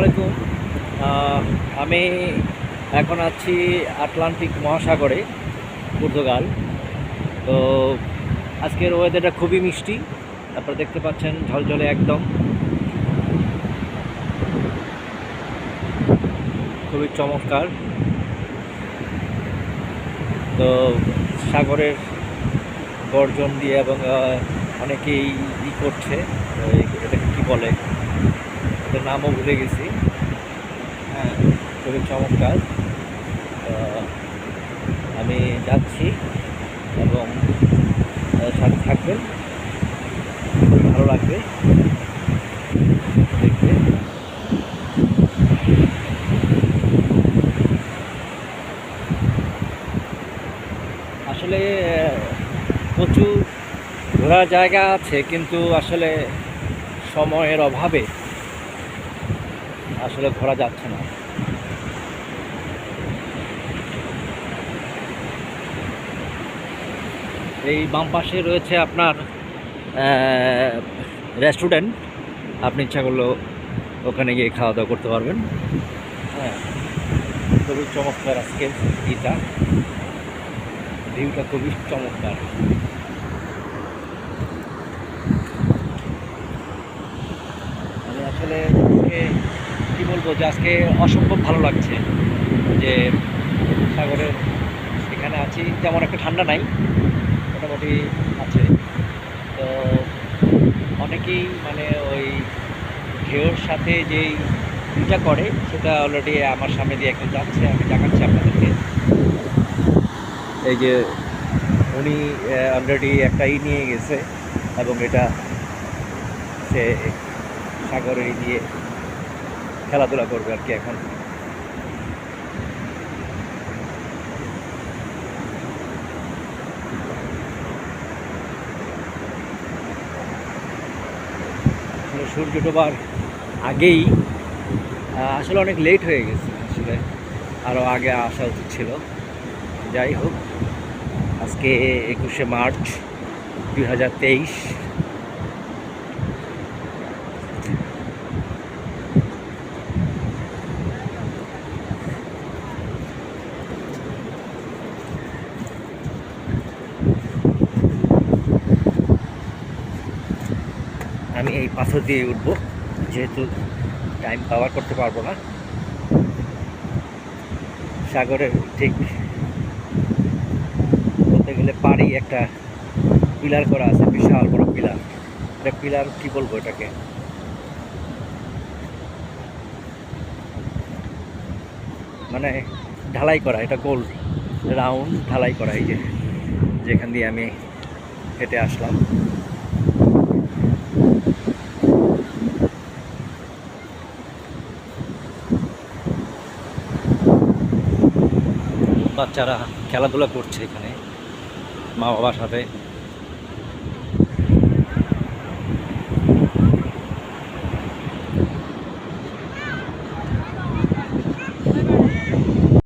আলাইকুম। আমি এখন আছি আটলান্টিক মহাসাগরে, পর্তুগাল। তো আজকের ওয়েদারটা খুবই মিষ্টি, আপনারা দেখতে পাচ্ছেন ঝলঝলে একদম, খুবই চমৎকার। তো সাগরের গর্জন দিয়ে এবং অনেকেই করছে, এটাকে কী বলে, এটার নামও ভুলে গেছি। হ্যাঁ, খুবই চমৎকার। আমি যাচ্ছি এবং সাথে থাকবেন, খুবই ভালো লাগবে দেখতে। আসলে প্রচুর ঘোরার জায়গা আছে, কিন্তু আসলে সময়ের অভাবে আসলে ঘোরা যাচ্ছে না। এই বাম পাশে রয়েছে আপনার রেস্টুরেন্ট, আপনি ইচ্ছা করলেও ওখানে গিয়ে খাওয়া দাওয়া করতে পারবেন। হ্যাঁ, খুবই চমৎকার আজকে ভিউটা খুবই চমৎকার। আমি আসলে কী বলবো, যে আজকে অসম্ভব ভালো লাগছে যে সাগরের এখানে আছি। তেমন একটা ঠান্ডা নাই, মোটামুটি আছে। তো অনেকেই মানে ওই ঢেউর সাথে যেই ভিউটা করে সেটা অলরেডি আমার সামনে দিয়ে একজন যাচ্ছে, আমি দেখাচ্ছি আপনাদেরকে। এই যে উনি অলরেডি একটা নিয়ে গেছে এবং এটা সে সাগরে গিয়ে খেলাধুলা করবে আর কি। এখন সূর্য ডোবার আগেই আসলে অনেক লেট হয়ে গেছে, আসলে আরও আগে আসা উচিত ছিল। যাই হোক, আজকে 21শে মার্চ 2023। আমি এই পাথর দিয়ে উঠবো, যেহেতু টাইম কভার করতে পারবো না। সাগরের ঠিক বলতে গেলে পাড়ি একটা পিলার করা আছে, বিশাল বড় পিলার। এটা পিলার কি বলবো এটাকে, মানে ঢালাই করা, এটা গোল রাউন্ড ঢালাই করা। এই যে যেখান দিয়ে আমি হেঁটে আসলাম, বাচ্চারা খেলাধুলা করছে এখানে মা বাবার সাথে।